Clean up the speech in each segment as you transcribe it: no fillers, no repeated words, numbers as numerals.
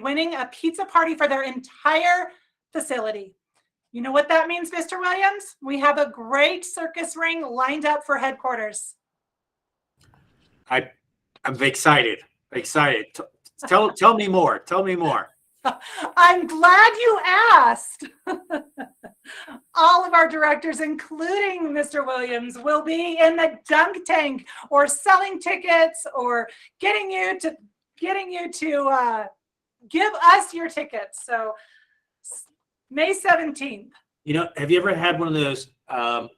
winning a pizza party for their entire facility. You know what that means, Mr. Williams? We have a great circus ring lined up for headquarters. I'm excited. Excited. Tell me more. Tell me more. I'm glad you asked. All of our directors, including Mr. Williams, will be in the dunk tank or selling tickets or getting you to give us your tickets. So May 17th. You know, have you ever had one of those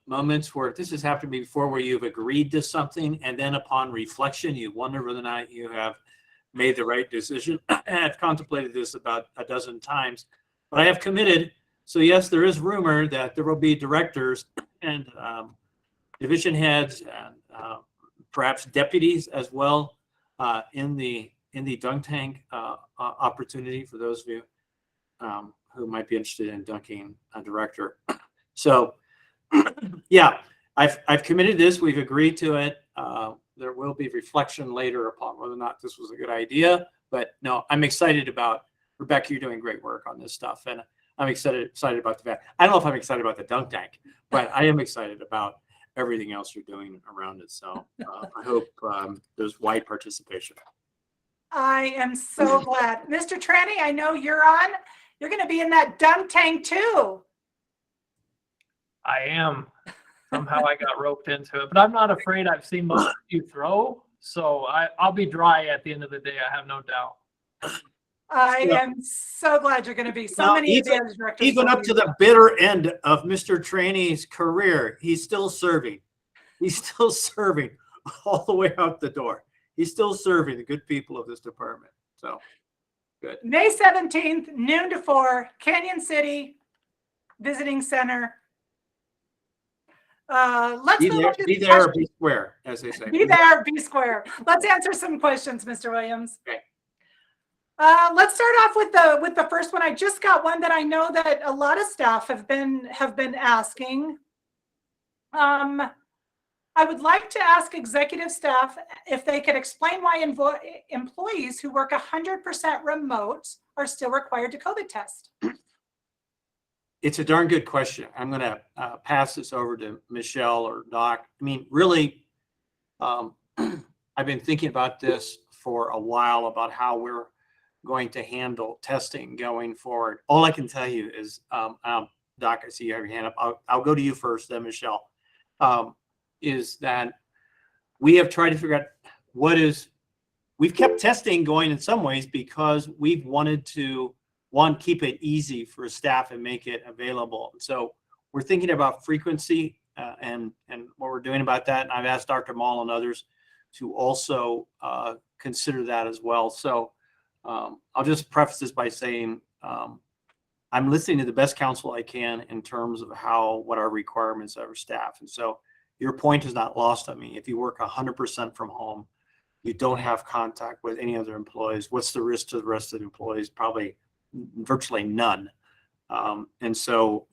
moments where this has happened to me before, where you've agreed to something and then upon reflection, you wonder whether or not you have made the right decision? I've contemplated this about a dozen times, but I have committed. So yes, there is rumor that there will be directors and division heads and perhaps deputies as well in the dunk tank opportunity for those of you who might be interested in dunking a director. So yeah, I've committed this. We've agreed to it. There will be reflection later upon whether or not this was a good idea. But no, I'm excited about, Rebecca, you're doing great work on this stuff. And I'm excited about the fact. I don't know if I'm excited about the dunk tank, but I am excited about everything else you're doing around it. So I hope there's wide participation. I am so glad. Mr. Tranny, I know you're on. You're going to be in that dunk tank too. I am. Somehow I got roped into it, but I'm not afraid. I've seen most of you throw, so I'll be dry at the end of the day. I have no doubt. I am so glad you're going to be. So many advantage directors. Even up to the bitter end of Mr. Tranny's career, he's still serving. He's still serving all the way out the door. He's still serving the good people of this department. So good. May 17th, noon to 4, Canyon City Visiting Center. Let's be there or be square, as they say. Be there, be square. Let's answer some questions, Mr. Williams. Okay. Let's start off with the first one. I just got one that I know that a lot of staff have been asking. I would like to ask executive staff if they could explain why employees who work 100% remote are still required to COVID test. It's a darn good question. I'm going to pass this over to Michelle or Doc. I mean, really, I've been thinking about this for a while about how we're going to handle testing going forward. All I can tell you is, Doc, I see you have your hand up. I'll go to you first, then Michelle. Is that we have tried to figure out we've kept testing going in some ways because we've wanted to, keep it easy for staff and make it available. So we're thinking about frequency and what we're doing about that. And I've asked Dr. Mall and others to also consider that as well. So I'll just preface this by saying I'm listening to the best counsel I can in terms of what our requirements are for staff. And so your point is not lost on me. If you work 100% from home, you don't have contact with any other employees. What's the risk to the rest of the employees? Probably virtually none. And so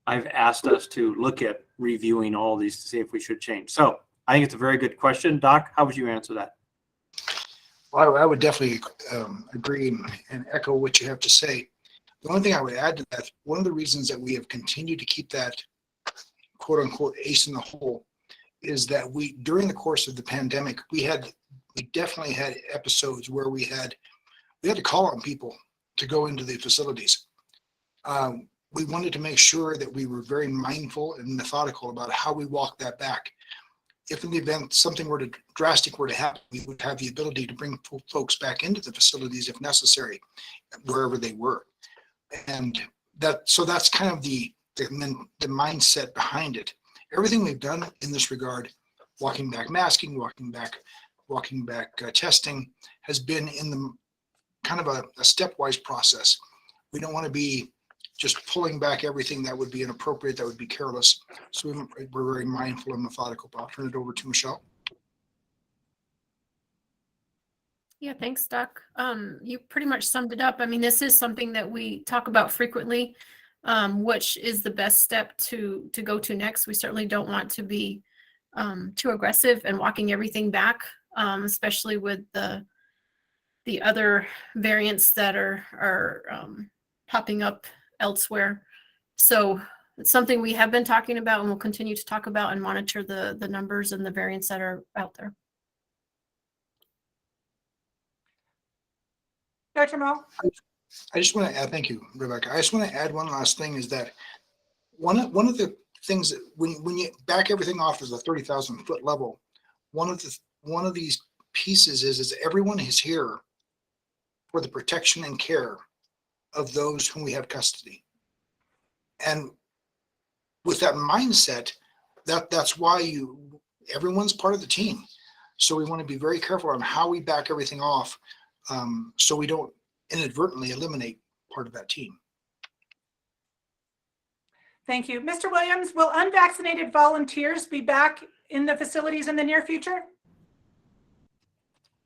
I've asked us to look at reviewing all of these to see if we should change. So I think it's a very good question. Doc, how would you answer that? Well, I would definitely agree and echo what you have to say. The only thing I would add to that, one of the reasons that we have continued to keep that quote unquote ace in the hole is that during the course of the pandemic, we definitely had episodes where we had to call on people to go into the facilities. We wanted to make sure that we were very mindful and methodical about how we walk that back. If in the event something drastic were to happen, we would have the ability to bring folks back into the facilities if necessary, wherever they were. And so that's kind of the mindset behind it. Everything we've done in this regard, walking back masking, walking back testing, has been in the kind of a stepwise process. We don't want to be just pulling back everything that would be inappropriate, that would be careless. So we're very mindful and methodical. But I'll turn it over to Michelle. Yeah, thanks, Doc. You pretty much summed it up. I mean, this is something that we talk about frequently. Which is the best step to go to next. We certainly don't want to be too aggressive and walking everything back, especially with the the other variants that are popping up elsewhere. So it's something we have been talking about and we'll continue to talk about and monitor the numbers and the variants that are out there. Dr. Mo? I just want to add, thank you, Rebecca. I just want to add one last thing is that one of the things that when you back everything off as a 30,000 foot level, one of these pieces is everyone is here for the protection and care of those whom we have custody. And with that mindset, that's why everyone's part of the team. So we want to be very careful on how we back everything off, so we don't inadvertently eliminate part of that team. Thank you. Mr. Williams, will unvaccinated volunteers be back in the facilities in the near future?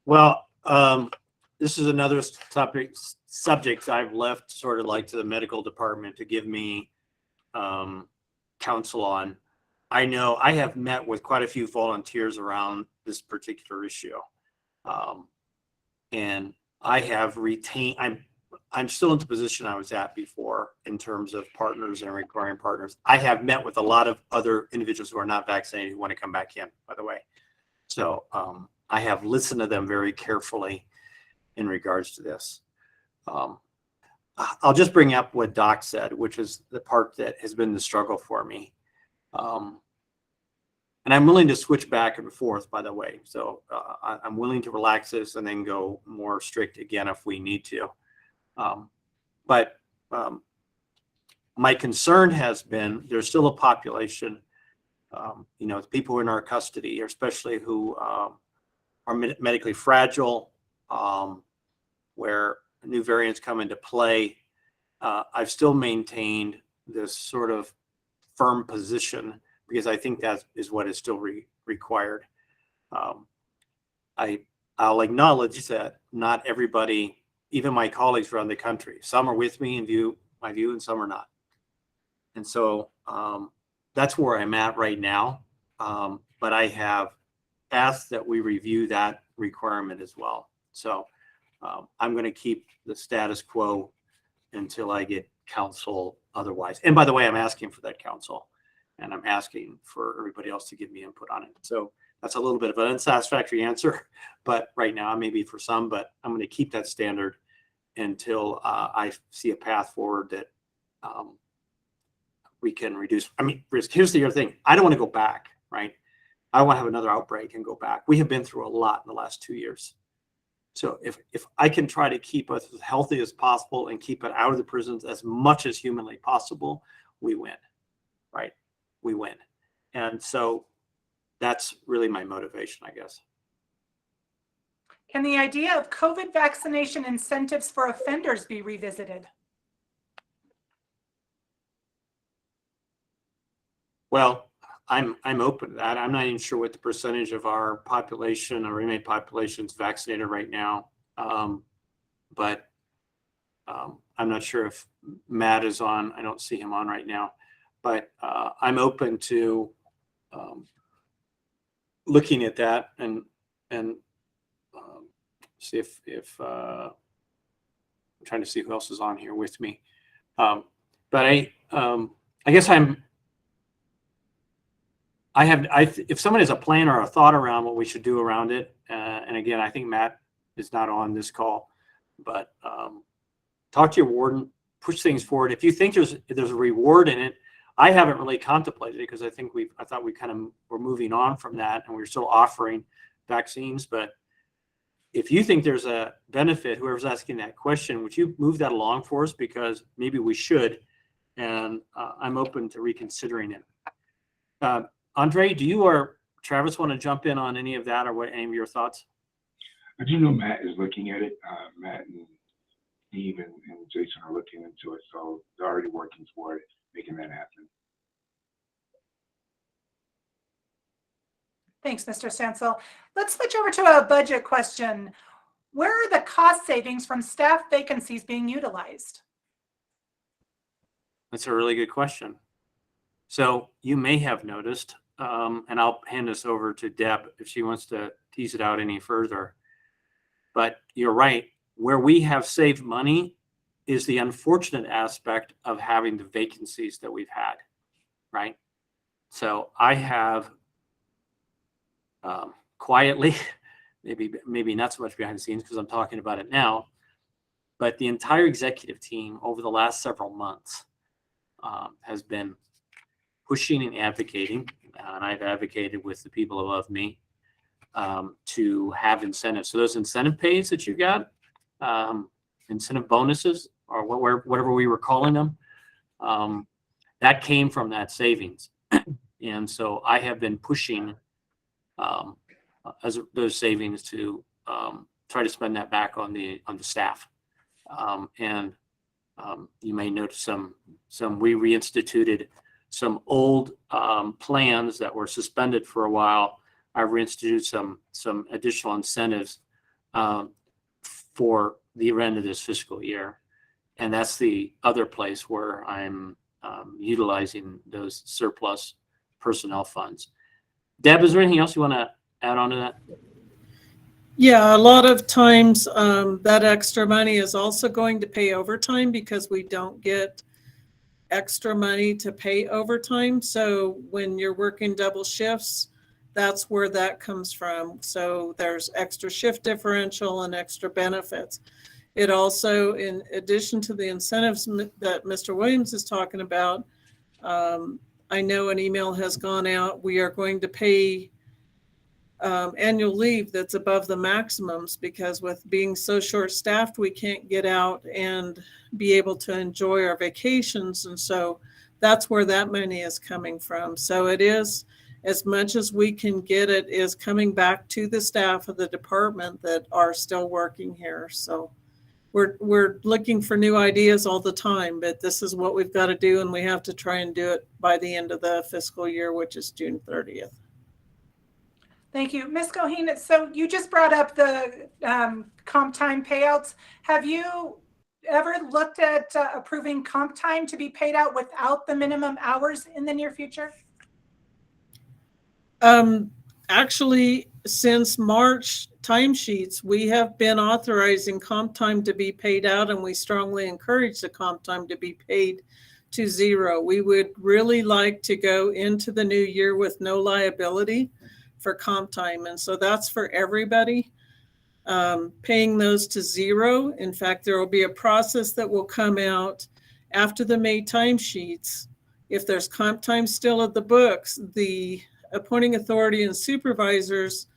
Well, this is another subject I've left sort of like to the medical department to give me counsel on. I know I have met with quite a few volunteers around this particular issue. And I have retained, I'm still in the position I was at before in terms of partners and requiring partners. I have met with a lot of other individuals who are not vaccinated who want to come back in, by the way. So I have listened to them very carefully in regards to this. I'll just bring up what Doc said, which is the part that has been the struggle for me. And I'm willing to switch back and forth, by the way. So I'm willing to relax this and then go more strict again if we need to. But my concern has been there's still a population, people in our custody, especially who are medically fragile, where new variants come into play. I've still maintained this sort of firm position because I think that is what is still required. I'll acknowledge that not everybody, even my colleagues around the country, some are with me in my view, and some are not. And so that's where I'm at right now. But I have asked that we review that requirement as well. So I'm going to keep the status quo until I get counsel otherwise. And by the way, I'm asking for that counsel, and I'm asking for everybody else to give me input on it. So that's a little bit of an unsatisfactory answer, but right now maybe for some, but I'm going to keep that standard until I see a path forward that we can reduce. I mean, risk. Here's the other thing. I don't want to go back, right? I don't want to have another outbreak and go back. We have been through a lot in the last 2 years. So if I can try to keep us as healthy as possible and keep it out of the prisons as much as humanly possible, we win, right? We win. And so that's really my motivation, I guess. Can the idea of COVID vaccination incentives for offenders be revisited? Well, I'm open to that. I'm not even sure what the percentage of our population or inmate population is vaccinated right now. But I'm not sure if Matt is on. I don't see him on right now. But I'm open to looking at that and see if I'm trying to see who else is on here with me. But I guess if someone has a plan or a thought around what we should do around it, and again, I think Matt is not on this call, but talk to your warden, push things forward. If you think there's a reward in it, I haven't really contemplated it because I thought we kind of were moving on from that and we're still offering vaccines. But if you think there's a benefit, whoever's asking that question, would you move that along for us? Because maybe we should, and I'm open to reconsidering it. Andre, do you or Travis want to jump in on any of that or any of your thoughts? I do know Matt is looking at it. Matt and Steve and Jason are looking into it, so they're already working toward making that happen. Thanks, Mr. Stansel. Let's switch over to a budget question. Where are the cost savings from staff vacancies being utilized? That's a really good question. So you may have noticed, and I'll hand this over to Deb if she wants to tease it out any further. But you're right. Where we have saved money is the unfortunate aspect of having the vacancies that we've had, right? So I have quietly, maybe not so much behind the scenes because I'm talking about it now, but the entire executive team over the last several months has been pushing and advocating, and I've advocated with the people above me to have incentives. So those incentive pays that you got, incentive bonuses, or whatever we were calling them, that came from that savings. And so I have been pushing as those savings to try to spend that back on the staff. And you may notice we reinstituted some old plans that were suspended for a while. I reinstituted some additional incentives for the end of this fiscal year. And that's the other place where I'm utilizing those surplus personnel funds. Deb, is there anything else you want to add on to that? Yeah, a lot of times that extra money is also going to pay overtime because we don't get extra money to pay overtime. So when you're working double shifts, that's where that comes from. So there's extra shift differential and extra benefits. It also, in addition to the incentives that Mr. Williams is talking about, I know an email has gone out. We are going to pay annual leave that's above the maximums because with being so short-staffed, we can't get out and be able to enjoy our vacations. And so that's where that money is coming from. So it is, as much as we can get, it is coming back to the staff of the department that are still working here. So we're looking for new ideas all the time, but this is what we've got to do, and we have to try and do it by the end of the fiscal year, which is June 30th. Thank you. Ms. Goheen, so you just brought up the comp time payouts. Have you ever looked at approving comp time to be paid out without the minimum hours in the near future? Actually, since March timesheets, we have been authorizing comp time to be paid out, and we strongly encourage the comp time to be paid to zero. We would really like to go into the new year with no liability for comp time. And so that's for everybody, paying those to zero. In fact, there will be a process that will come out after the May timesheets. If there's comp time still at the books, the appointing authority and supervisors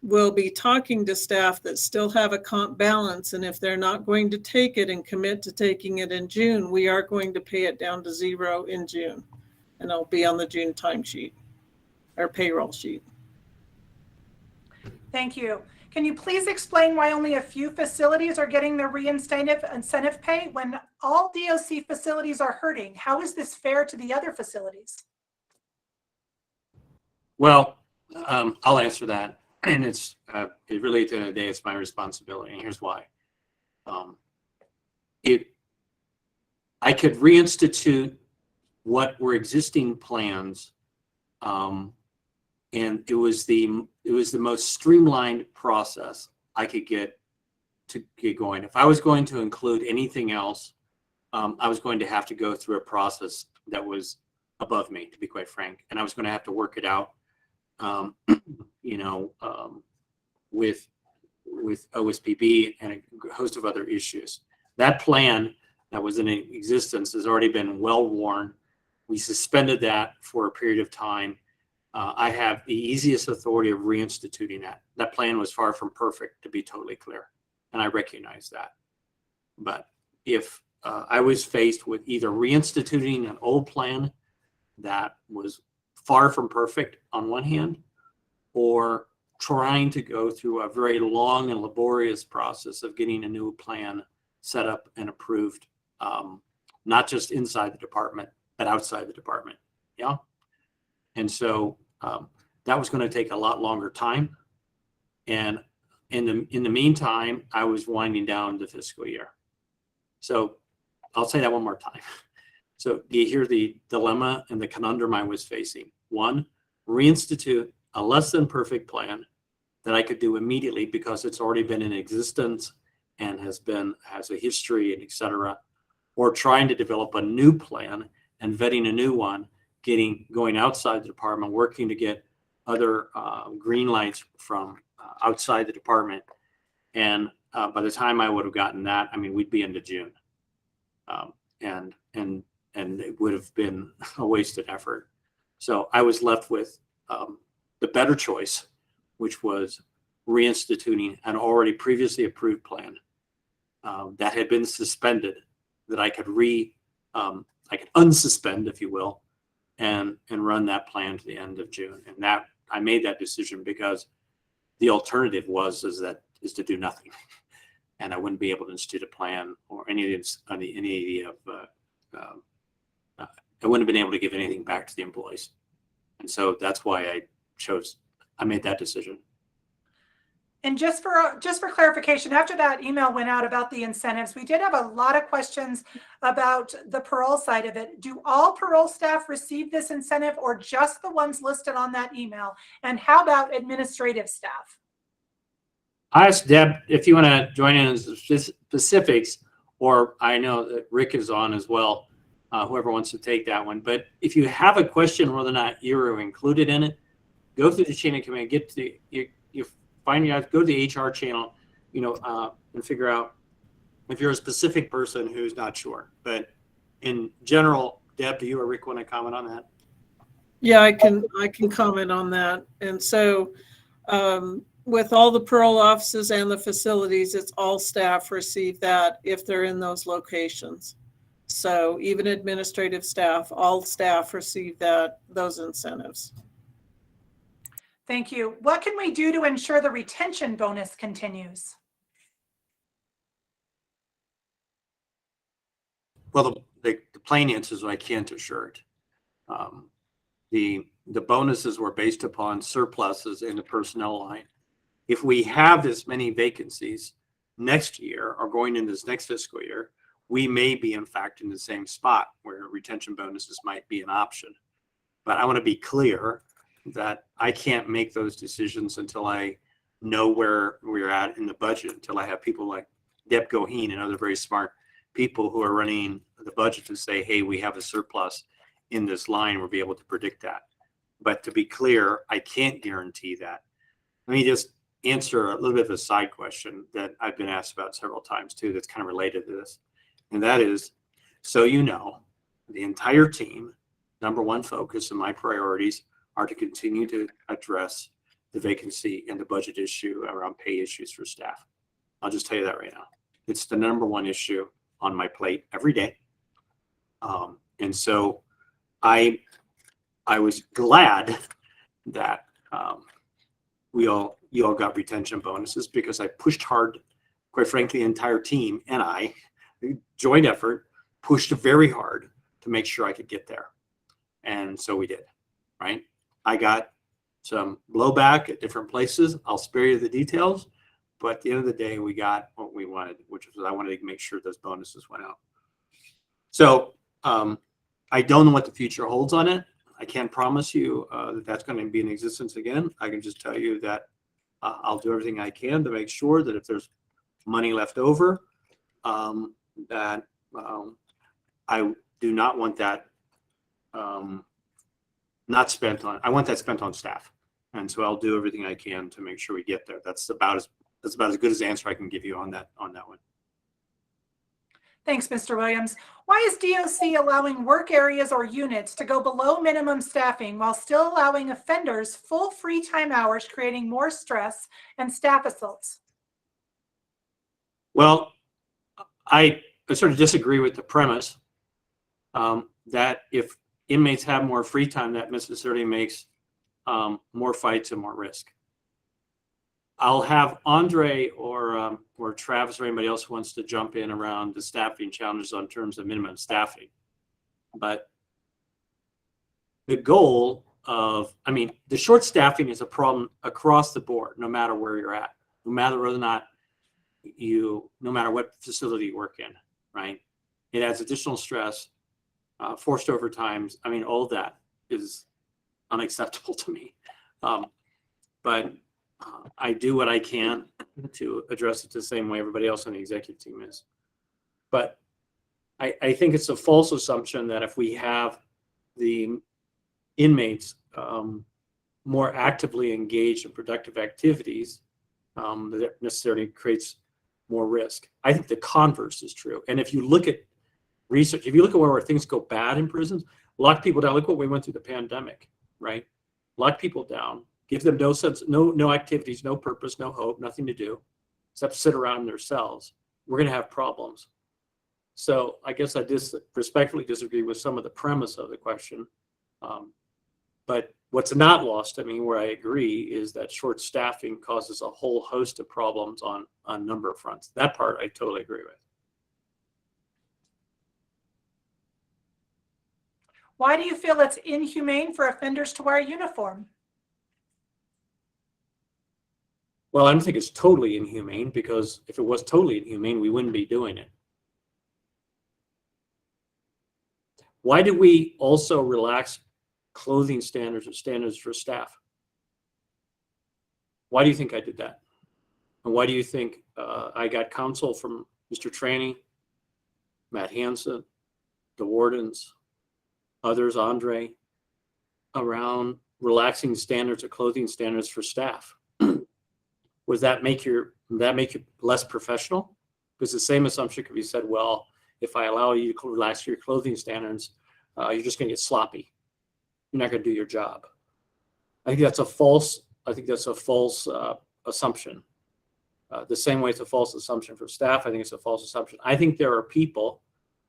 will be talking to staff that still have a comp balance. And if they're not going to take it and commit to taking it in June, we are going to pay it down to zero in June. And it'll be on the June timesheet or payroll sheet. Thank you. Can you please explain why only a few facilities are getting their reinstated incentive pay when all DOC facilities are hurting? How is this fair to the other facilities? Well, I'll answer that. And it's it really, at the end of the day, it's my responsibility. And here's why. I could reinstitute what were existing plans, and it was the most streamlined process I could get going. If I was going to include anything else, I was going to have to go through a process that was above me, to be quite frank, and I was going to have to work it out, with OSPB and a host of other issues. That plan that was in existence has already been well worn. We suspended that for a period of time. I have the easiest authority of reinstituting that. That plan was far from perfect, to be totally clear, and I recognize that. But if I was faced with either reinstituting an old plan that was far from perfect on one hand, or trying to go through a very long and laborious process of getting a new plan set up and approved, not just inside the department, but outside the department. Yeah. And so that was going to take a lot longer time. And in the meantime, I was winding down the fiscal year. So I'll say that one more time. So you hear the dilemma and the conundrum I was facing. One, reinstitute a less than perfect plan that I could do immediately because it's already been in existence and has a history and et cetera, or trying to develop a new plan and vetting a new one, going outside the department, working to get other green lights from outside the department. And by the time I would have gotten that, I mean, we'd be into June. And it would have been a wasted effort. So I was left with the better choice, which was reinstituting an already previously approved plan that had been suspended, that I could unsuspend, if you will, and run that plan to the end of June. And that I made that decision because the alternative is to do nothing, and I wouldn't be able to institute a plan or I wouldn't have been able to give anything back to the employees. And so that's why I made that decision. And just for clarification, after that email went out about the incentives, we did have a lot of questions about the parole side of it. Do all parole staff receive this incentive or just the ones listed on that email? And how about administrative staff? I asked Deb if you want to join in the specifics, or I know that Rick is on as well, whoever wants to take that one. But if you have a question whether or not you're included in it, go through the chain of command, get to go to the HR channel, and figure out if you're a specific person who's not sure. But in general, Deb, do you or Rick want to comment on that? Yeah, I can comment on that. And so with all the parole offices and the facilities, it's all staff receive that if they're in those locations. So even administrative staff, all staff receive those incentives. Thank you. What can we do to ensure the retention bonus continues? Well, the plain answer is I can't assure it. The bonuses were based upon surpluses in the personnel line. If we have this many vacancies next year or going into this next fiscal year, we may be in fact in the same spot where retention bonuses might be an option. But I want to be clear that I can't make those decisions until I know where we're at in the budget, until I have people like Deb Goheen and other very smart people who are running the budget to say, hey, we have a surplus in this line, we'll be able to predict that. But to be clear, I can't guarantee that. Let me just answer a little bit of a side question that I've been asked about several times too, that's kind of related to this. And that is, so the entire team, number one focus and my priorities are to continue to address the vacancy and the budget issue around pay issues for staff. I'll just tell you that right now. It's the number one issue on my plate every day. And so I was glad that you all got retention bonuses because I pushed hard, quite frankly, the entire team and I, joint effort, pushed very hard to make sure I could get there. And so we did, right? I got some blowback at different places. I'll spare you the details, but at the end of the day, we got what we wanted, which was I wanted to make sure those bonuses went out. So I don't know what the future holds on it. I can't promise you that that's going to be in existence again. I can just tell you that I'll do everything I can to make sure that if there's money left over, that I do not want that not spent on. I want that spent on staff, and so I'll do everything I can to make sure we get there. That's about as good as answer I can give you on that one. Thanks, Mr. Williams. Why is DOC allowing work areas or units to go below minimum staffing while still allowing offenders full free time hours, creating more stress and staff assaults? Well, I sort of disagree with the premise that if inmates have more free time, that necessarily makes more fights and more risk. I'll have Andre or Travis or anybody else who wants to jump in around the staffing challenges on terms of minimum staffing. But the goal of, the short staffing is a problem across the board, no matter where you're at, no matter whether or not no matter what facility you work in, right? It adds additional stress, forced overtimes. All of that is unacceptable to me. But I do what I can to address it the same way everybody else on the executive team is. But I think it's a false assumption that if we have the inmates more actively engaged in productive activities, that necessarily creates more risk. I think the converse is true. And if you look at research, if you look at where things go bad in prisons, lock people down. Look what we went through the pandemic, right? Lock people down, give them no sense, no activities, no purpose, no hope, nothing to do, except sit around in their cells. We're going to have problems. So I guess I respectfully disagree with some of the premise of the question. But what's not lost, I mean, where I agree, is that short staffing causes a whole host of problems on a number of fronts. That part I totally agree with. Why do you feel it's inhumane for offenders to wear a uniform? Well, I don't think it's totally inhumane, because if it was totally inhumane, we wouldn't be doing it. Why did we also relax clothing standards or standards for staff? Why do you think I did that? And why do you think I got counsel from Mr. Traney, Matt Hansen, the wardens, others, Andre, around relaxing standards or clothing standards for staff? Was that make you less professional? Because the same assumption could be said, well, if I allow you to relax your clothing standards, you're just going to get sloppy. You're not going to do your job. I think that's a false assumption. The same way it's a false assumption for staff, I think it's a false assumption. I think there are people,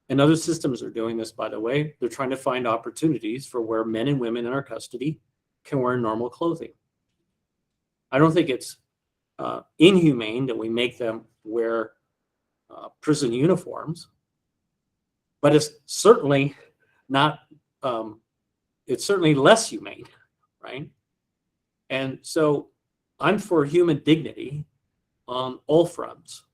and other systems are doing this, by the way, they're trying to find opportunities for where men and women in our custody can wear normal clothing. I don't think it's inhumane that we make them wear prison uniforms, but it's certainly not, it's certainly less humane, right? And so I'm for human dignity on all fronts.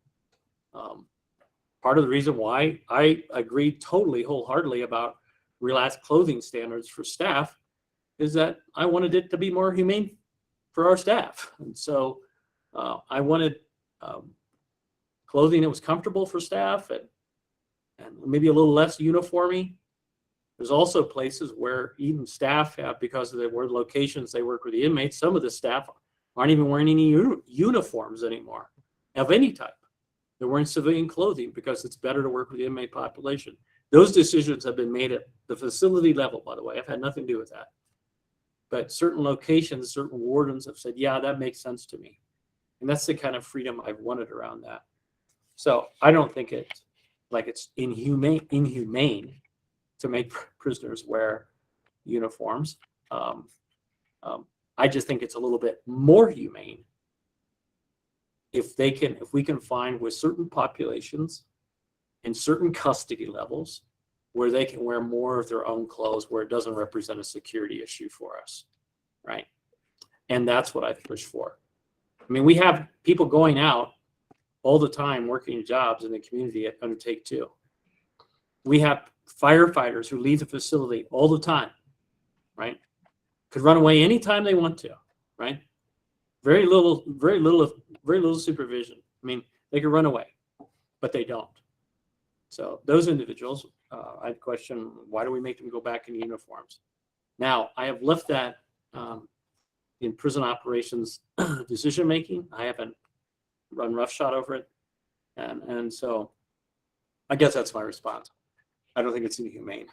Part of the reason why I agree totally wholeheartedly about relaxed clothing standards for staff is that I wanted it to be more humane for our staff. And so I wanted clothing that was comfortable for staff and maybe a little less uniformy. There's also places where even staff have, because of the locations they work with the inmates, some of the staff aren't even wearing any uniforms anymore of any type. They're wearing civilian clothing because it's better to work with the inmate population. Those decisions have been made at the facility level, by the way. I've had nothing to do with that. But certain locations, certain wardens have said, yeah, that makes sense to me. And that's the kind of freedom I've wanted around that. So I don't think it's like it's inhumane to make prisoners wear uniforms. I just think it's a little bit more humane if we can find with certain populations and certain custody levels where they can wear more of their own clothes, where it doesn't represent a security issue for us, right? And that's what I push for. I mean, we have people going out all the time working jobs in the community at Undertake 2. We have firefighters who leave the facility all the time, right? Could run away anytime they want to, right? Very little supervision. I mean, they could run away, but they don't. So those individuals, I'd question, why do we make them go back in uniforms? Now, I have left that in prison operations decision-making. I haven't run roughshod over it. And so I guess that's my response. I don't think it's inhumane.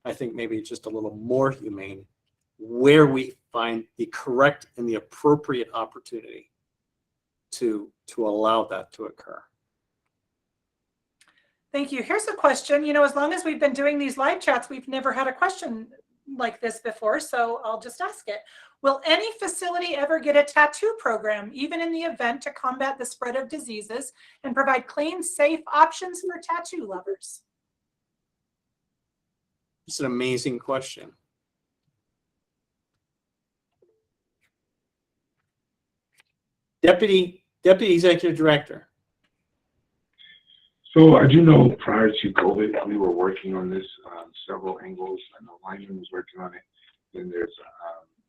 I think maybe it's just a little more humane where we find the correct and the appropriate opportunity to allow that to occur. Thank you. Here's a question. You know, as long as we've been doing these live chats, we've never had a question like this before, so I'll just ask it. Will any facility ever get a tattoo program, even in the event to combat the spread of diseases and provide clean, safe options for tattoo lovers? It's an amazing question. Deputy Executive Director. So I do know prior to COVID, we were working on this on several angles. I know Lyman was working on it. Then there's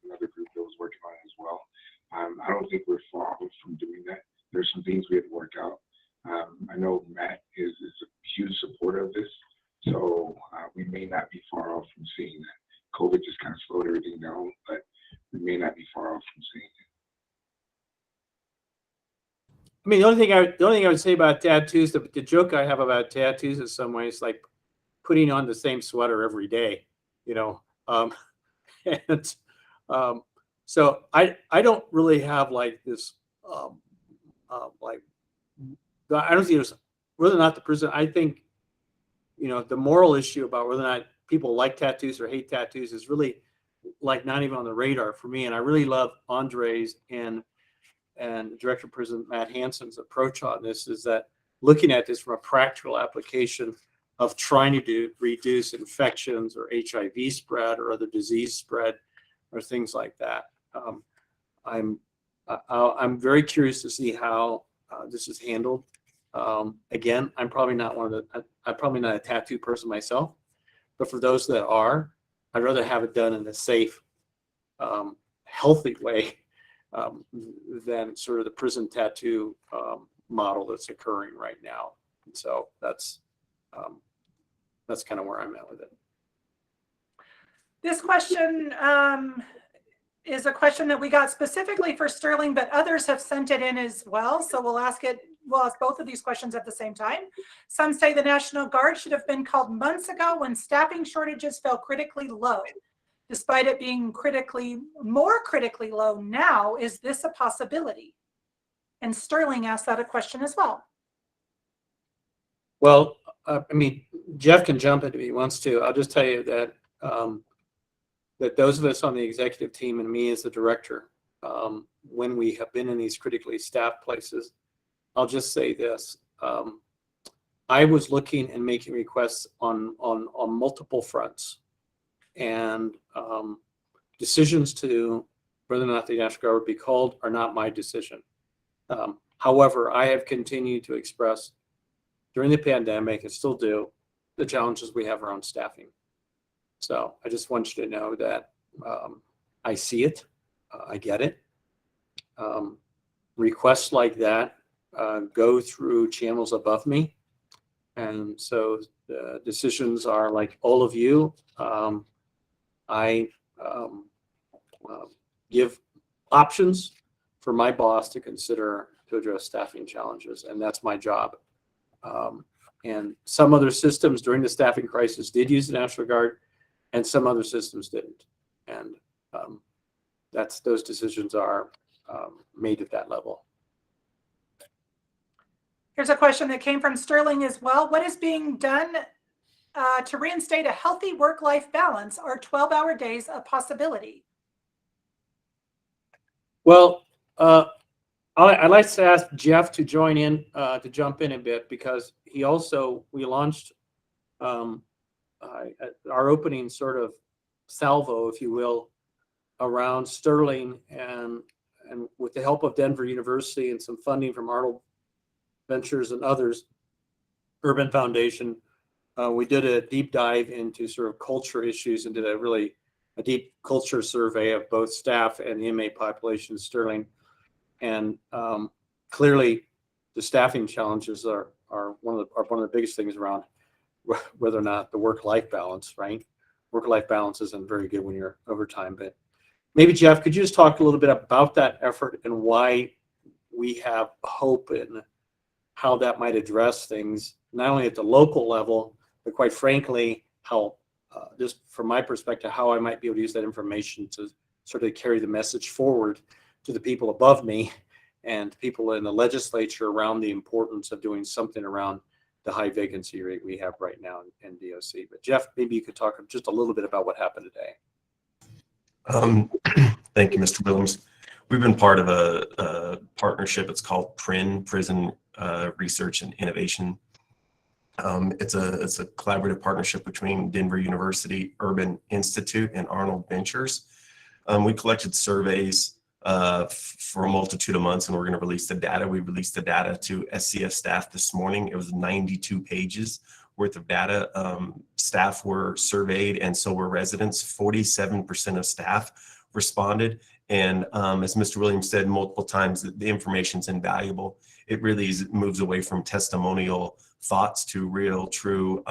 another group that was working on it as well. I don't think we're far off from doing that. There's some things we have to work out. I know Matt is a huge supporter of this, so we may not be far off from seeing that. COVID just kind of slowed everything down, but we may not be far off from seeing it. I mean, the only thing I would say about tattoos, the joke I have about tattoos in some ways, like putting on the same sweater every day, you know. And so I don't really have like this, like, I don't see it whether or not the prison. I think, you know, the moral issue about whether or not people like tattoos or hate tattoos is really like not even on the radar for me. And I really love Andre's and Director of Prison Matt Hansen's approach on this, is that looking at this from a practical application of trying to reduce infections or HIV spread or other disease spread or things like that. I'm very curious to see how this is handled. Again, I'm probably not I'm probably not a tattoo person myself, but for those that are, I'd rather have it done in a safe, healthy way than sort of the prison tattoo model that's occurring right now. And so that's kind of where I'm at with it. This question is a question that we got specifically for Sterling, but others have sent it in as well. So we'll ask both of these questions at the same time. Some say the National Guard should have been called months ago when staffing shortages fell critically low. Despite it being more critically low now, is this a possibility? And Sterling asked that a question as well. Well, I mean, Jeff can jump in if he wants to. I'll just tell you that that those of us on the executive team and me as the director, when we have been in these critically staffed places, I'll just say this. I was looking and making requests on multiple fronts, and decisions to whether or not the National Guard would be called are not my decision. However, I have continued to express during the pandemic, and still do, the challenges we have around staffing. So I just want you to know that I see it, I get it. Requests like that go through channels above me. And so the decisions are like all of you. I give options for my boss to consider to address staffing challenges, and that's my job. And some other systems during the staffing crisis did use the National Guard, and some other systems didn't. And those decisions are made at that level. Here's a question that came from Sterling as well. What is being done to reinstate a healthy work-life balance? Are 12-hour days a possibility? Well, I'd like to ask Jeff to join in, to jump in a bit, because we launched our opening sort of salvo, if you will, around Sterling, and with the help of Denver University and some funding from Arnold Ventures and others, Urban Foundation, we did a deep dive into sort of culture issues and did a deep culture survey of both staff and the inmate population in Sterling. And clearly, the staffing challenges are one of the biggest things around whether or not the work-life balance, right? Work-life balance isn't very good when you're overtime. But maybe, Jeff, could you just talk a little bit about that effort and why we have hope in how that might address things, not only at the local level, but quite frankly, how, just from my perspective, how I might be able to use that information to sort of carry the message forward to the people above me and people in the legislature around the importance of doing something around the high vacancy rate we have right now in DOC. But Jeff, maybe you could talk just a little bit about what happened today. Thank you, Mr. Williams. We've been part of a partnership. It's called PRIN, Prison Research and Innovation. It's a collaborative partnership between Denver University, Urban Institute, and Arnold Ventures. We collected surveys for a multitude of months, and we're going to release the data. We released the data to SCS staff this morning. It was 92 pages worth of data. Staff were surveyed, and so were residents. 47% of staff responded, And as Mr. Williams said multiple times, the information's invaluable. It really moves away from testimonial thoughts to real, true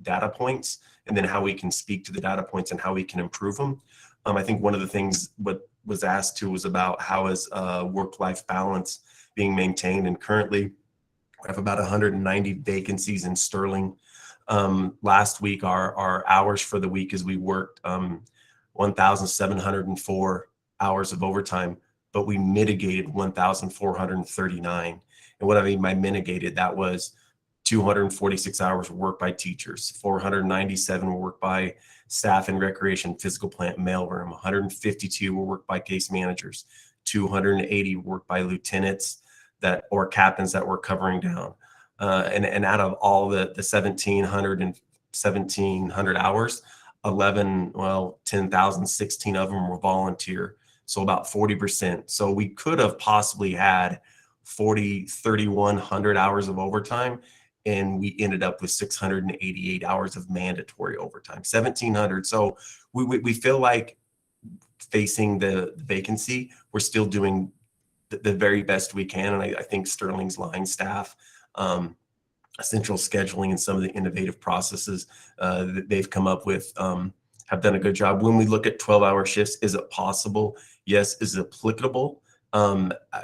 data points, and then how we can speak to the data points and how we can improve them. I think one of the things what was asked to was about how is work-life balance being maintained. And currently we have about 190 vacancies in Sterling. Last week, our hours for the week is we worked 1,704 hours of overtime, but we mitigated 1,439. And what I mean by mitigated, that was 246 hours worked by teachers, 497 were worked by staff in recreation, physical plant, mailroom, 152 were worked by case managers, 280 worked by lieutenants or captains that were covering down. And out of all the 1,700 hours, 10,016 of them were volunteer. So about 40%. So we could have possibly had 3,100 hours of overtime, and we ended up with 688 hours of mandatory overtime, 1,700. So we feel like facing the vacancy, we're still doing the very best we can. And I think Sterling's line staff, central scheduling, and some of the innovative processes that they've come up with have done a good job. When we look at 12-hour shifts, is it possible? Yes. Is it applicable?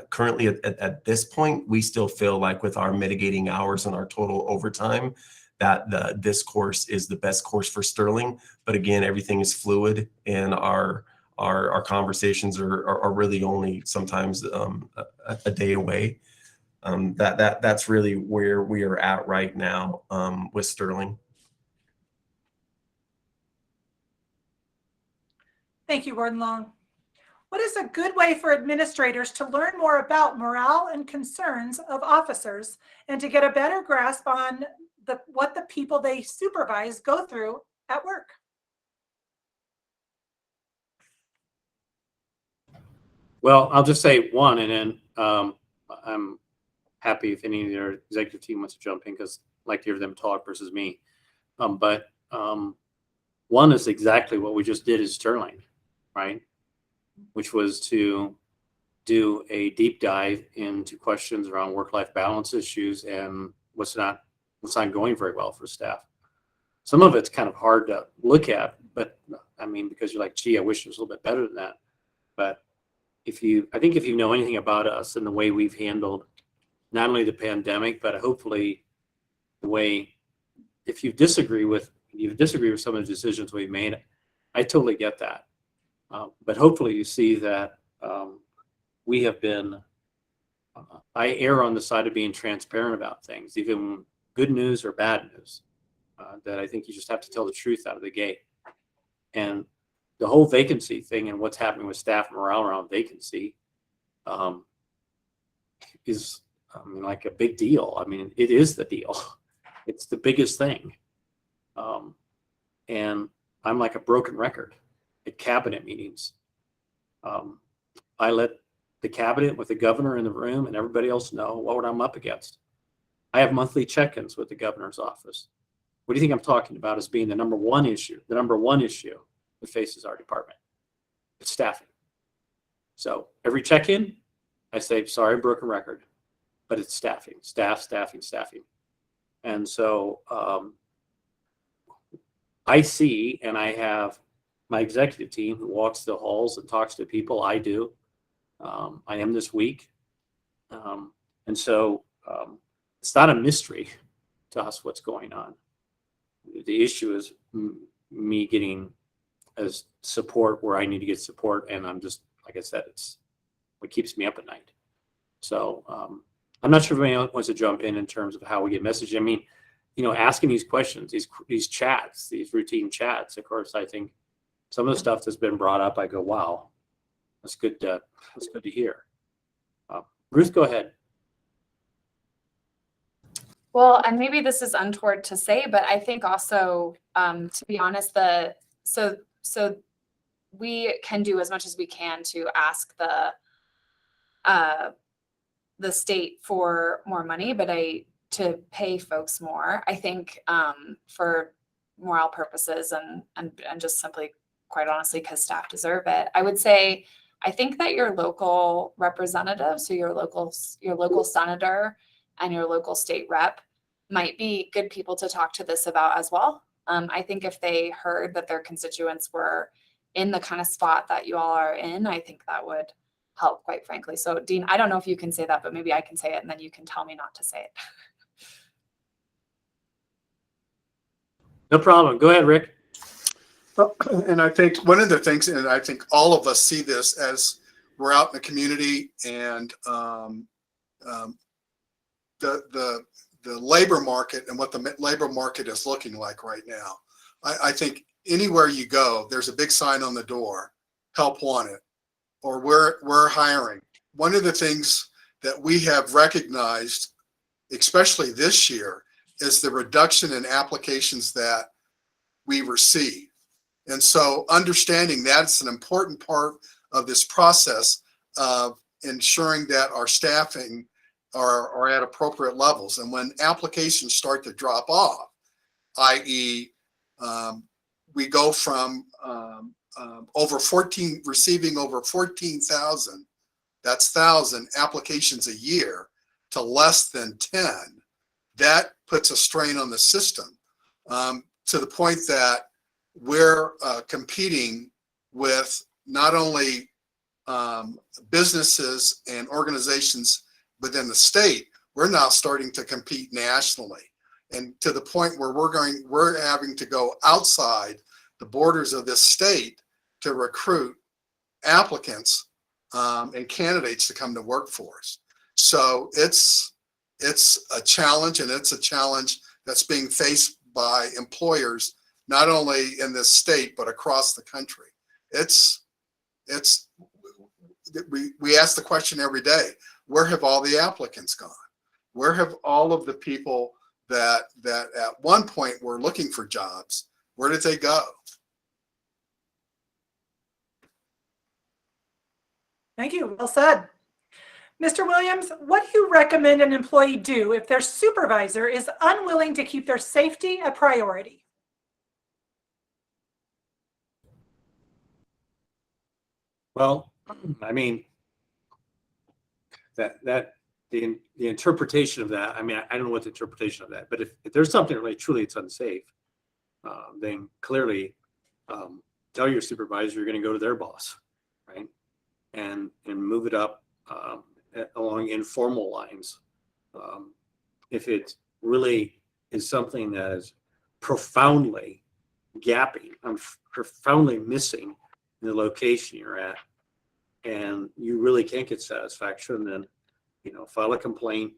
Currently at this point, we still feel like with our mitigating hours and our total overtime, that this course is the best course for Sterling. But again, everything is fluid, and our conversations are really only sometimes a day away. That's really where we are at right now with Sterling. Thank you, Warden Long. What is a good way for administrators to learn more about morale and concerns of officers and to get a better grasp on what the people they supervise go through at work? Well, I'll just say one, and then I'm happy if any of their executive team wants to jump in, because I'd like to hear them talk versus me. But one is exactly what we just did is Sterling, right? Which was to do a deep dive into questions around work-life balance issues and what's not going very well for staff. Some of it's kind of hard to look at, but I mean, because you're like, gee, I wish it was a little bit better than that. But I think if you know anything about us and the way we've handled not only the pandemic, but hopefully the way, if you disagree with some of the decisions we've made, I totally get that. But hopefully you see that we have been, I err on the side of being transparent about things, even good news or bad news, that I think you just have to tell the truth out of the gate. And the whole vacancy thing and what's happening with staff morale around vacancy is like a big deal. I mean, it is the deal. It's the biggest thing. And I'm like a broken record at cabinet meetings. I let the cabinet with the governor in the room and everybody else know what I'm up against. I have monthly check-ins with the governor's office. What do you think I'm talking about as being the number one issue that faces our department? It's staffing. So every check-in, I say, sorry, broken record, but it's staffing. And so I see, and I have my executive team who walks the halls and talks to people. I do. I am this week. And so it's not a mystery to us what's going on. The issue is me getting as support where I need to get support. And I'm just, like I said, it's what keeps me up at night. So I'm not sure if anyone wants to jump in terms of how we get messaged. I mean, asking these questions, these chats, these routine chats, of course, I think some of the stuff that's been brought up, I go, wow, that's good to hear. Ruth, go ahead. Well, and maybe this is untoward to say, but I think also, to be honest, so we can do as much as we can to ask the state for more money, but to pay folks more. I think for morale purposes and just simply, quite honestly, because staff deserve it. I would say I think that your local representative, so your local senator and your local state rep might be good people to talk to this about as well. I think if they heard that their constituents were in the kind of spot that you all are in, I think that would help, quite frankly. So Dean, I don't know if you can say that, but maybe I can say it and then you can tell me not to say it. No problem. Go ahead, Rick. Well, and I think one of the things, and I think all of us see this as we're out in the community, and the labor market and what the labor market is looking like right now. I think anywhere you go, there's a big sign on the door, help wanted, or we're hiring. One of the things that we have recognized, especially this year, is the reduction in applications that we receive. And so understanding that's an important part of this process of ensuring that our staffing are at appropriate levels. And when applications start to drop off, i.e. we go from receiving over 14,000, that's 1,000 applications a year, to less than 10, that puts a strain on the system to the point that we're competing with not only businesses and organizations within the state, we're now starting to compete nationally, and to the point where we're having to go outside the borders of this state to recruit applicants and candidates to come to work for us. So it's a challenge, and it's a challenge that's being faced by employers not only in this state but across the country. We ask the question every day: where have all the applicants gone? Where have all of the people that at one point were looking for jobs, where did they go? Thank you. Well said. Mr. Williams, what do you recommend an employee do if their supervisor is unwilling to keep their safety a priority? Well, I mean, the interpretation of that, I mean, I don't know what the interpretation of that, but if there's something really truly it's unsafe, then clearly tell your supervisor you're going to go to their boss, right? And move it up along informal lines. If it really is something that is profoundly gapping, profoundly missing in the location you're at, and you really can't get satisfaction, then file a complaint,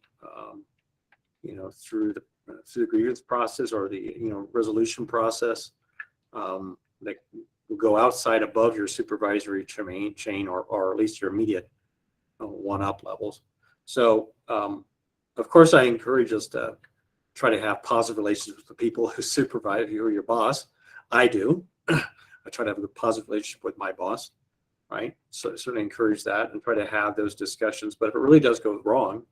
through the grievance process or the resolution process that will go outside above your supervisory chain or at least your immediate one-up levels. So of course I encourage us to try to have positive relations with the people who supervise you or your boss. I do. I try to have a positive relationship with my boss, right? So I certainly encourage that and try to have those discussions. But if it really does go wrong,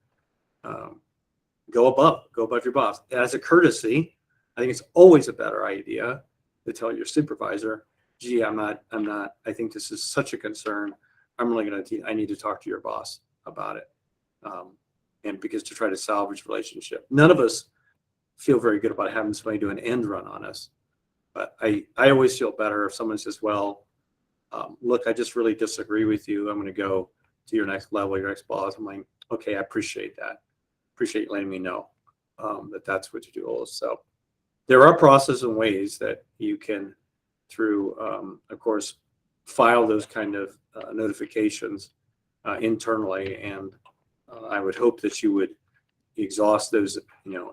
go above your boss. As a courtesy, I think it's always a better idea to tell your supervisor, gee, I'm not, I think this is such a concern. I'm really I need to talk to your boss about it. And because to try to salvage relationship. None of us feel very good about having somebody do an end run on us. But I always feel better if someone says, well, look, I just really disagree with you. I'm going to go to your next level, your next boss. I'm like, okay, I appreciate that. Appreciate you letting me know that that's what you do. So there are processes and ways that you can, through, of course, file those kind of notifications internally. And I would hope that you would exhaust those,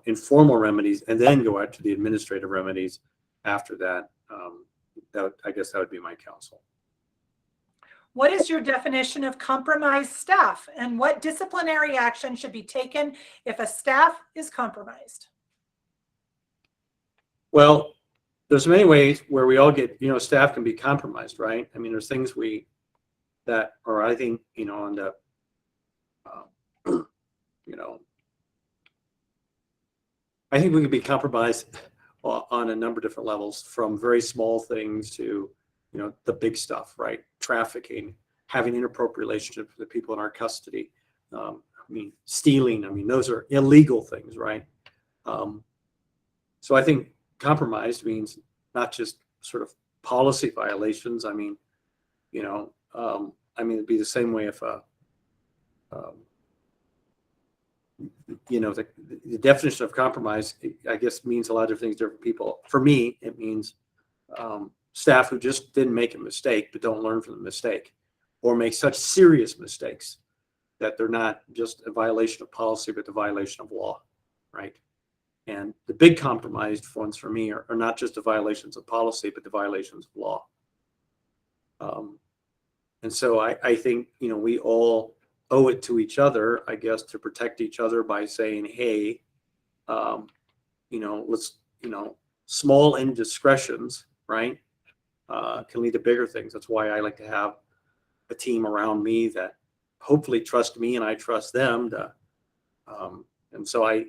informal remedies and then go out to the administrative remedies after that. I guess that would be my counsel. What is your definition of compromised staff, and what disciplinary action should be taken if a staff is compromised? Well, there's many ways where we all get, staff can be compromised, right? I mean, there's things that are, I think, on the, I think we can be compromised on a number of different levels, from very small things to, the big stuff, right? Trafficking, having inappropriate relationships with the people in our custody. I mean, stealing, I mean, those are illegal things, right? So I think compromise means not just sort of policy violations. I mean, you know, I mean, it'd be the same way if, you know, the definition of compromise, I guess, means a lot of different things to different people. For me, it means staff who just didn't make a mistake, but don't learn from the mistake, or make such serious mistakes that they're not just a violation of policy, but the violation of law, right? And the big compromised ones for me are not just the violations of policy, but the violations of law. And so I think, you know, we all owe it to each other, I guess, to protect each other by saying, hey, you know, let's, you know, small indiscretions, right, can lead to bigger things. That's why I like to have a team around me that hopefully trust me and I trust them to, and so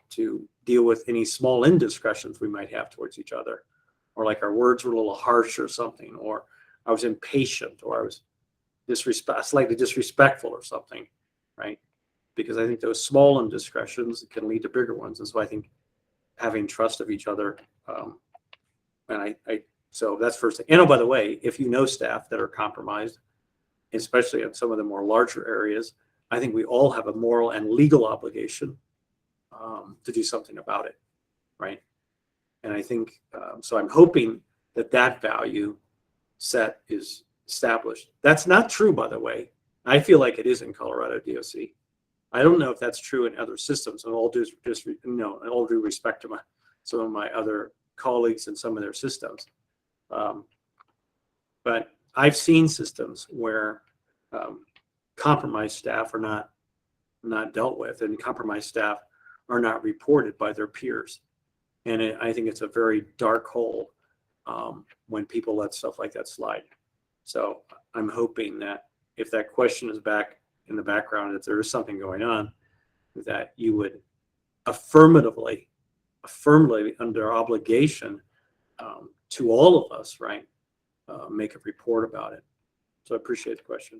to deal with any small indiscretions we might have towards each other, or like our words were a little harsh or something, or I was impatient, or I was slightly disrespectful or something, right? Because I think those small indiscretions can lead to bigger ones. And so I think having trust of each other, and so that's first thing. And oh, by the way, if you know staff that are compromised, especially in some of the more larger areas, I think we all have a moral and legal obligation to do something about it, right? And I think, so I'm hoping that value set is established. That's not true, by the way. I feel like it is in Colorado DOC. I don't know if that's true in other systems, and all due respect to some of my other colleagues in some of their systems. But I've seen systems where compromised staff are not dealt with, and compromised staff are not reported by their peers. And I think it's a very dark hole when people let stuff like that slide. So I'm hoping that if that question is back in the background, if there is something going on, that you would affirmatively under obligation to all of us, right, make a report about it. So I appreciate the question.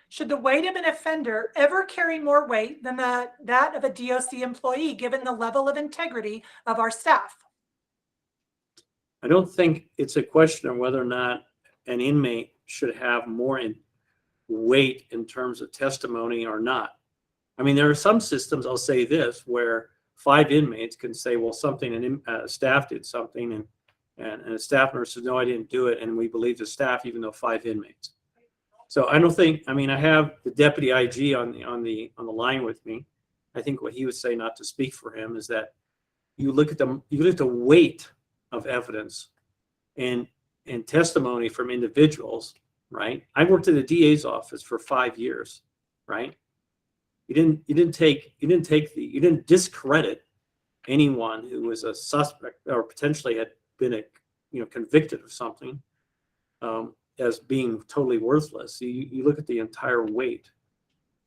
Should the weight of an offender ever carry more weight than that of a DOC employee, given the level of integrity of our staff? I don't think it's a question of whether or not an inmate should have more weight in terms of testimony or not. I mean, there are some systems, I'll say this, where 5 inmates can say, well, staff did something, and a staff nurse says, no, I didn't do it, and we believe the staff, even though 5 inmates. So I don't think, I mean, I have the deputy IG on the line with me. I think what he would say, not to speak for him, is that you look at the weight of evidence and testimony from individuals, right? I worked at the DA's office for 5 years, right? You didn't discredit anyone who was a suspect or potentially had been convicted of something as being totally worthless. You look at the entire weight.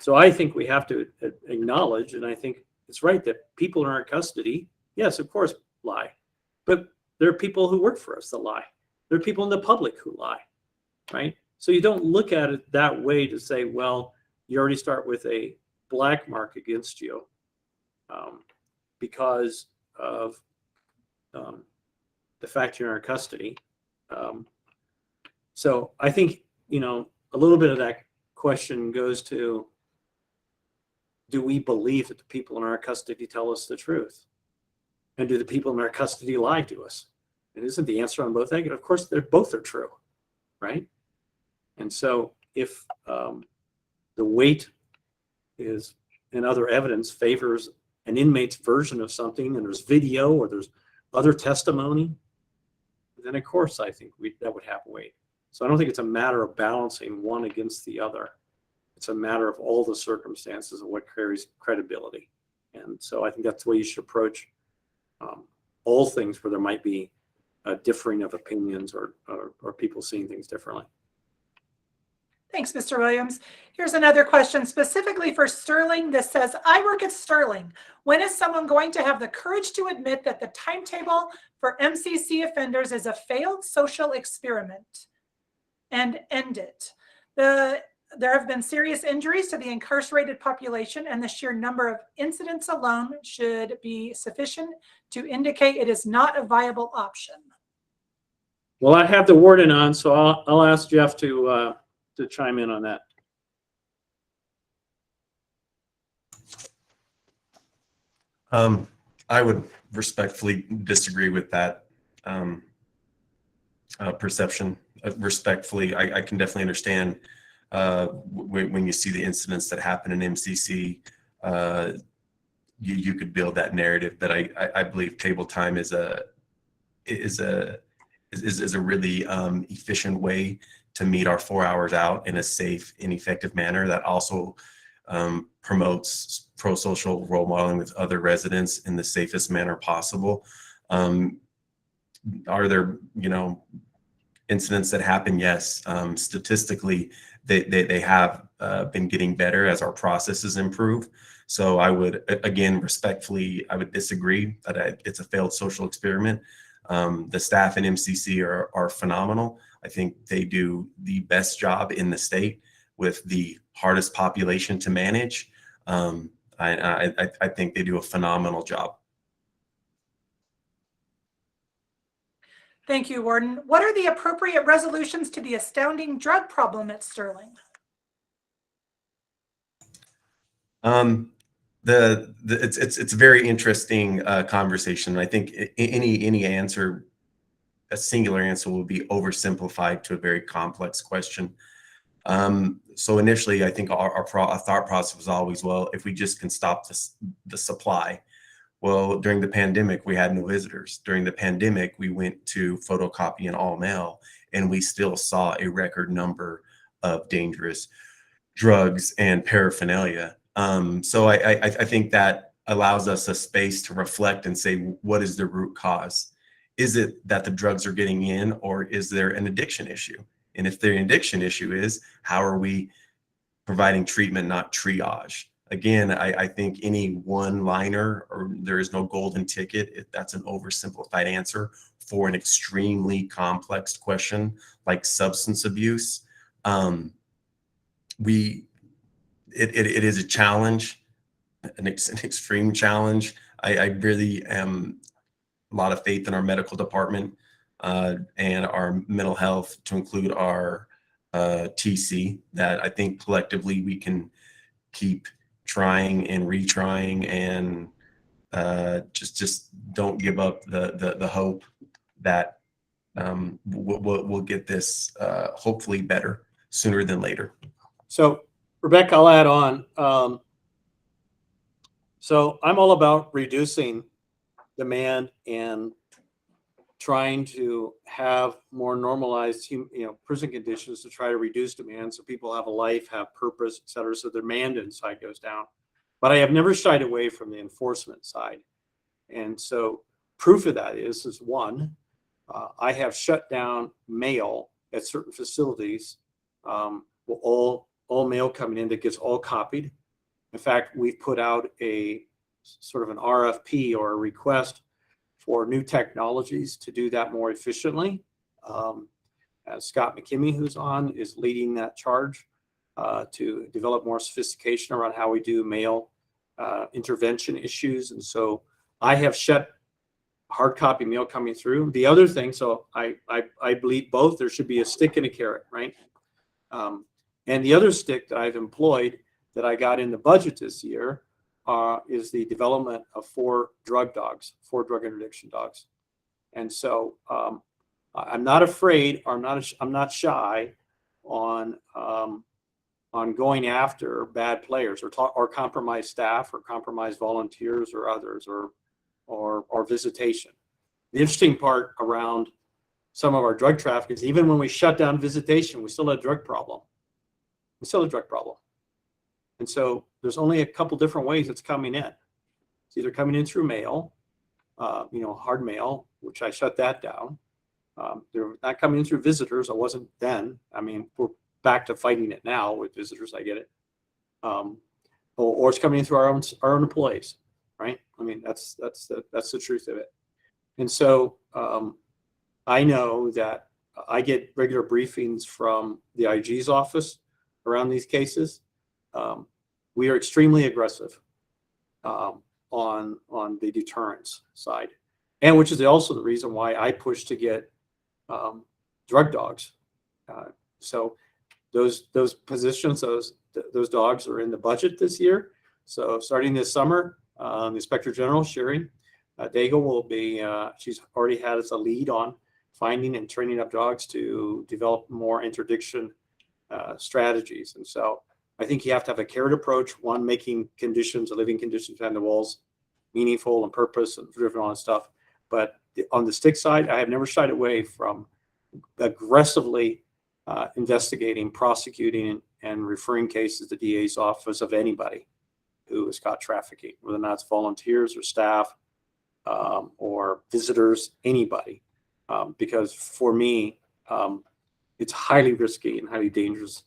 So I think we have to acknowledge, and I think it's right, that people in our custody, yes, of course, lie, but there are people who work for us that lie. There are people in the public who lie, right? So you don't look at it that way to say, well, you already start with a black mark against you because of the fact you're in our custody. So I think, a little bit of that question goes to, do we believe that the people in our custody tell us the truth? And do the people in our custody lie to us? And isn't the answer on both ends? Of course, both are true, right? And so if the weight is and other evidence favors an inmate's version of something, and there's video or there's other testimony, then of course I think that would have weight. So I don't think it's a matter of balancing one against the other. It's a matter of all the circumstances of what carries credibility. And so I think that's the way you should approach all things where there might be a differing of opinions or people seeing things differently. Thanks, Mr. Williams. Here's another question specifically for Sterling. This says, I work at Sterling. When is someone going to have the courage to admit that the timetable for MCC offenders is a failed social experiment and end it? There have been serious injuries to the incarcerated population, and the sheer number of incidents alone should be sufficient to indicate it is not a viable option. Well, I have the warden on, so I'll ask Jeff to chime in on that. I would respectfully disagree with that perception. Respectfully, I can definitely understand when you see the incidents that happen in MCC, you could build that narrative. But I believe table time is a really efficient way to meet our 4 hours out in a safe and effective manner that also promotes pro-social role modeling with other residents in the safest manner possible. Are there, incidents that happen? Yes. Statistically, they have been getting better as our processes improve. So I would, again, respectfully, I would disagree that it's a failed social experiment. The staff in MCC are phenomenal. I think they do the best job in the state with the hardest population to manage. I think they do a phenomenal job. Thank you, Warden. What are the appropriate resolutions to the astounding drug problem at Sterling? It's a very interesting conversation. I think any answer, a singular answer, will be oversimplified to a very complex question. So initially, I think our thought process was always, well, if we just can stop the supply. Well, during the pandemic, we had no visitors. During the pandemic, we went to photocopy and all mail, and we still saw a record number of dangerous drugs and paraphernalia. So I think that allows us a space to reflect and say, what is the root cause? Is it that the drugs are getting in, or is there an addiction issue? And if the addiction issue is, how are we providing treatment, not triage? Again, I think any one-liner, or there is no golden ticket, that's an oversimplified answer for an extremely complex question like substance abuse. It is a challenge, an extreme challenge. I really am a lot of faith in our medical department and our mental health, to include our TC, that I think collectively we can keep trying and retrying, and just don't give up the hope that we'll get this hopefully better sooner than later. So Rebecca, I'll add on. So I'm all about reducing demand and trying to have more normalized, prison conditions to try to reduce demand, so people have a life, have purpose, et cetera, so the demand inside goes down. But I have never shied away from the enforcement side. And so proof of that is one, I have shut down mail at certain facilities, all mail coming in that gets all copied. In fact, we've put out a sort of an RFP, or a request for new technologies to do that more efficiently. Scott McKimmey, who's on, is leading that charge to develop more sophistication around how we do mail intervention issues. And so I have shut hard copy mail coming through. The other thing, so I believe both, there should be a stick and a carrot, right? And the other stick that I've employed that I got in the budget this year is the development of 4 drug interdiction dogs. And so I'm not afraid, or I'm not shy on going after bad players, or compromised staff, or compromised volunteers, or others, or visitation. The interesting part around some of our drug traffickers, even when we shut down visitation, we still had a drug problem. And so there's only a couple different ways it's coming in. It's either coming in through mail, hard mail, which I shut that down. They're not coming in through visitors. I wasn't then. I mean, we're back to fighting it now with visitors. I get it. Or it's coming in through our own employees, right? I mean, that's the truth of it. And so I know that I get regular briefings from the IG's office around these cases. We are extremely aggressive on the deterrence side, and which is also the reason why I push to get drug dogs. So those positions, those dogs are in the budget this year. So starting this summer, the Inspector General, Sherry Daigle, will be, she's already had as a lead on finding and training up dogs to develop more interdiction strategies. And so I think you have to have a carrot approach, one, making conditions, living conditions behind the walls meaningful and purpose and driven on stuff. But on the stick side, I have never shied away from aggressively investigating, prosecuting, and referring cases to the DA's office of anybody who has caught trafficking, whether or not it's volunteers or staff or visitors, anybody. Because for me, it's highly risky and highly dangerous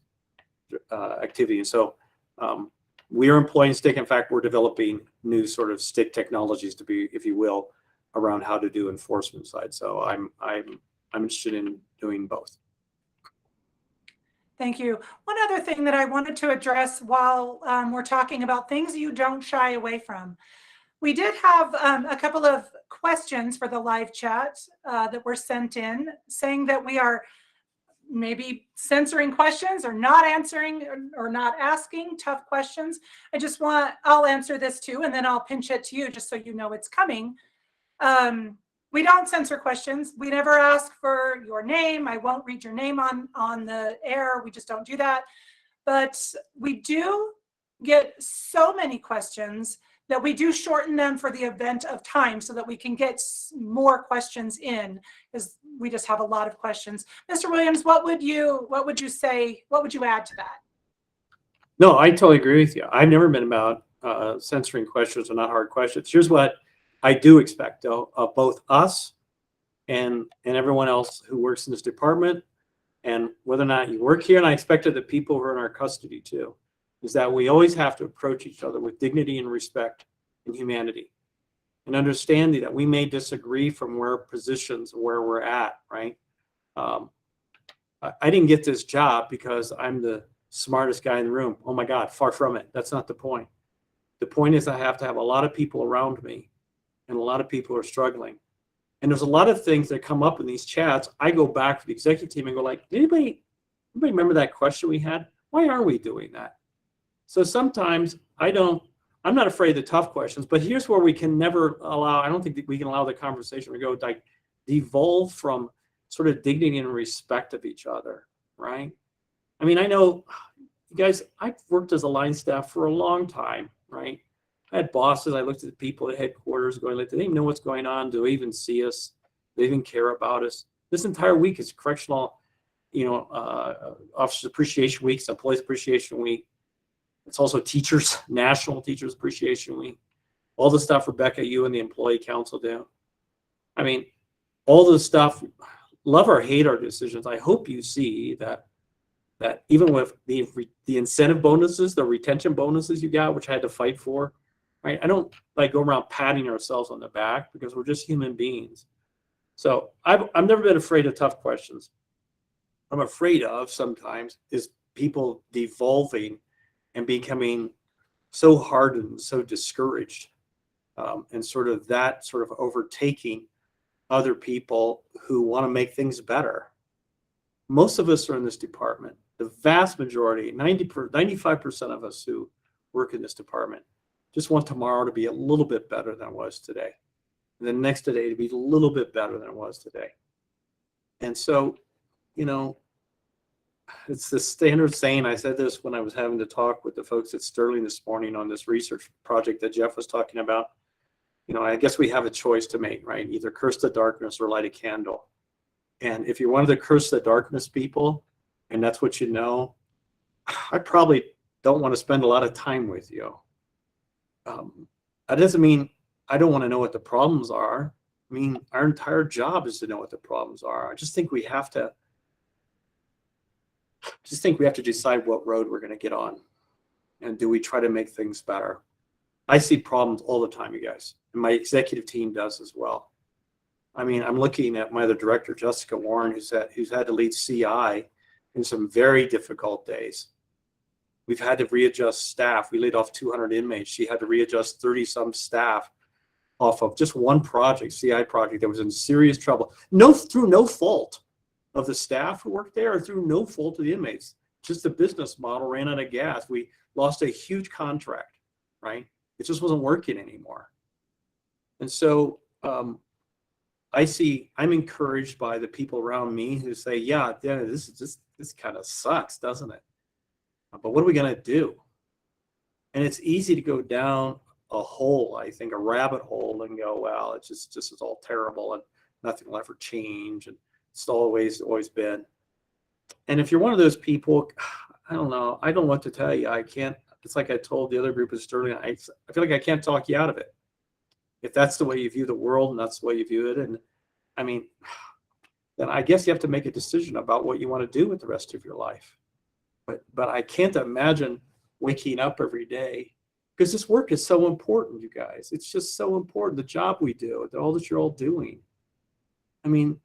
activity. And so we are employing stick. In fact, we're developing new sort of stick technologies to be, if you will, around how to do enforcement side. So I'm interested in doing both. Thank you. One other thing that I wanted to address while we're talking about things you don't shy away from. We did have a couple of questions for the live chat that were sent in saying that we are maybe censoring questions or not answering or not asking tough questions. I'll answer this too, and then I'll pinch it to you just so you know it's coming. We don't censor questions. We never ask for your name. I won't read your name on the air. We just don't do that. But we do get so many questions that we do shorten them for the event of time so that we can get more questions in, because we just have a lot of questions. Mr. Williams, what would you say? What would you add to that? No, I totally agree with you. I've never been about censoring questions or not hard questions. Here's what I do expect, though, of both us and everyone else who works in this department, and whether or not you work here, and I expect it that people who are in our custody too, is that we always have to approach each other with dignity and respect and humanity, and understanding that we may disagree from where we're at, right? I didn't get this job because I'm the smartest guy in the room. Oh my God, far from it. That's not the point. The point is I have to have a lot of people around me, and a lot of people are struggling. And there's a lot of things that come up in these chats. I go back to the executive team and go like, anybody remember that question we had? Why are we doing that? So sometimes I'm not afraid of the tough questions, but here's where we can never allow, I don't think that we can allow the conversation to go like devolve from sort of dignity and respect of each other, right? I mean, I know, you guys, I've worked as a line staff for a long time, right? I had bosses, I looked at the people at headquarters going like, do they even know what's going on? Do they even see us? Do they even care about us? This entire week is correctional, Officers Appreciation Week, it's Employees Appreciation Week. It's also National Teachers Appreciation Week. All the stuff Rebecca, you and the Employee Council do. I mean, all the stuff, love or hate our decisions. I hope you see that even with the incentive bonuses, the retention bonuses you got, which I had to fight for, right? I don't like go around patting ourselves on the back because we're just human beings. So I've never been afraid of tough questions. I'm afraid of sometimes is people devolving and becoming so hardened, so discouraged, and sort of overtaking other people who want to make things better. Most of us are in this department. The vast majority, 95% of us who work in this department just want tomorrow to be a little bit better than it was today. And the next day to be a little bit better than it was today. And so, it's the standard saying. I said this when I was having to talk with the folks at Sterling this morning on this research project that Jeff was talking about. I guess we have a choice to make, right? Either curse the darkness or light a candle. And if you're one of the curse the darkness people, and that's what you know, I probably don't want to spend a lot of time with you. That doesn't mean I don't want to know what the problems are. I mean, our entire job is to know what the problems are. I just think we have to decide what road we're going to get on. And do we try to make things better? I see problems all the time, you guys. And my executive team does as well. I mean, I'm looking at my other director, Jessica Warren, who's had to lead CI in some very difficult days. We've had to readjust staff. We laid off 200 inmates. She had to readjust 30 some staff off of just one project, CI project, that was in serious trouble. Through no fault of the staff who worked there, or through no fault of the inmates. Just the business model ran out of gas. We lost a huge contract, right? It just wasn't working anymore. And so I'm encouraged by the people around me who say, yeah, this kind of sucks, doesn't it? But what are we going to do? And it's easy to go down a hole, I think, a rabbit hole, and go, well, it's just is all terrible and nothing will ever change. And it's always been. And if you're one of those people, I don't know. I don't know what to tell you. I can't. It's like I told the other group of Sterling. I feel like I can't talk you out of it. If that's the way you view the world and that's the way you view it, and I mean, then I guess you have to make a decision about what you want to do with the rest of your life. But I can't imagine waking up every day, because this work is so important, you guys. It's just so important. The job we do, all that you're all doing. I mean,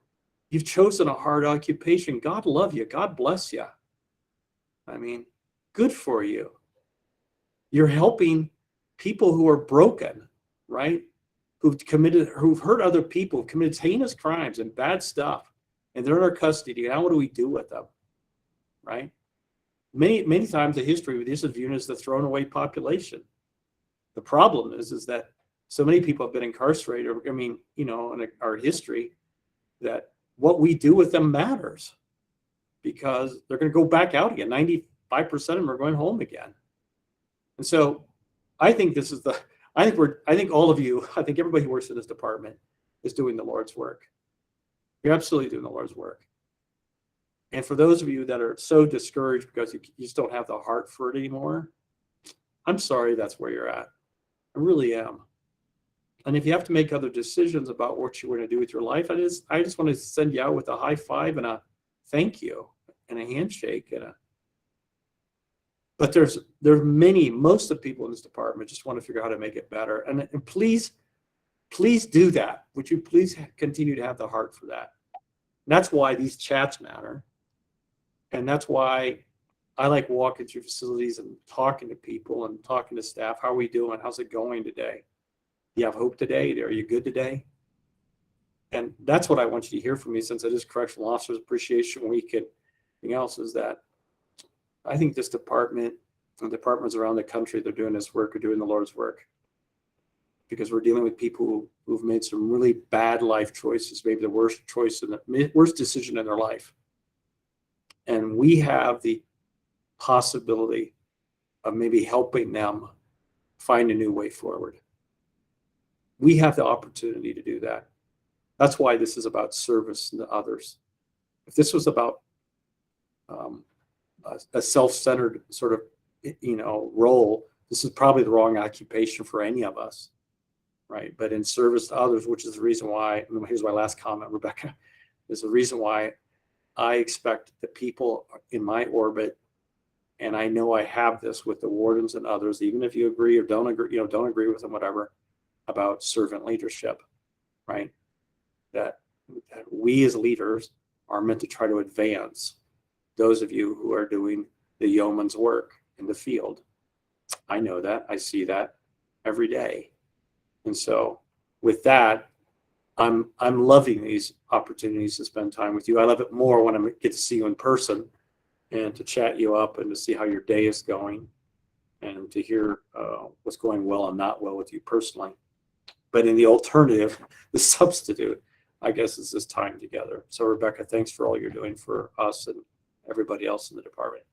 you've chosen a hard occupation. God love you. God bless you. I mean, good for you. You're helping people who are broken, right? Who've hurt other people, who've committed heinous crimes and bad stuff, and they're in our custody. Now what do we do with them, right? Many times in history, this is viewed as the thrown away population. The problem is that so many people have been incarcerated. I mean, in our history, that what we do with them matters, because they're going to go back out again. 95% of them are going home again. And so I think I think all of you, I think everybody who works in this department is doing the Lord's work. You're absolutely doing the Lord's work. And for those of you that are so discouraged because you just don't have the heart for it anymore, I'm sorry that's where you're at. I really am. And if you have to make other decisions about what you want to do with your life, I just want to send you out with a high five and a thank you and a handshake but most of the people in this department just want to figure out how to make it better. And please do that. Would you please continue to have the heart for that? And that's why these chats matter. And that's why I like walking through facilities and talking to people and talking to staff. How are we doing? How's it going today? Do you have hope today? Are you good today? And that's what I want you to hear from me, since it is Correctional Officers Appreciation Week and everything else, is that I think this department and departments around the country, they're doing this work, are doing the Lord's work, because we're dealing with people who've made some really bad life choices, maybe the worst decision in their life. And we have the possibility of maybe helping them find a new way forward. We have the opportunity to do that. That's why this is about service to others. If this was about a self-centered sort of, role, this is probably the wrong occupation for any of us, right? But in service to others, which is the reason why, and here's my last comment, Rebecca, is the reason why I expect the people in my orbit, and I know I have this with the wardens and others, even if you agree or don't agree, don't agree with them, whatever, about servant leadership, right? That we as leaders are meant to try to advance those of you who are doing the yeoman's work in the field. I know that. I see that every day. And so with that, I'm loving these opportunities to spend time with you. I love it more when I get to see you in person and to chat you up and to see how your day is going and to hear what's going well and not well with you personally. But in the alternative, the substitute, I guess, is this time together. So Rebecca, thanks for all you're doing for us and everybody else in the department.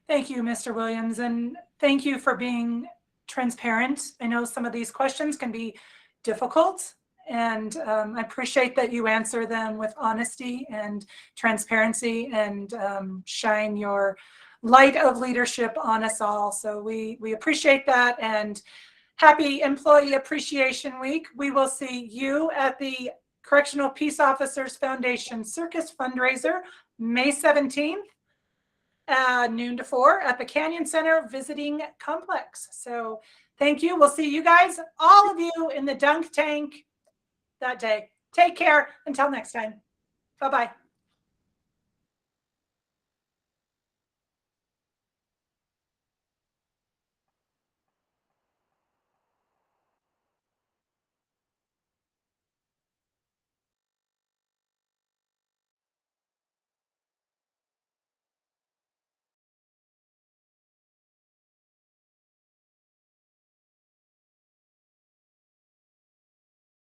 Thank you, Mr. Williams, and thank you for being transparent. I know some of these questions can be difficult, and I appreciate that you answer them with honesty and transparency and shine your light of leadership on us all. So we appreciate that, and happy Employee Appreciation Week. We will see you at the Correctional Peace Officers Foundation Circus fundraiser, May 17th. Noon to 4 at the Canyon Center Visiting Complex. So thank you. We'll see you guys, all of you, in the dunk tank that day. Take care. Until next time. Bye-bye.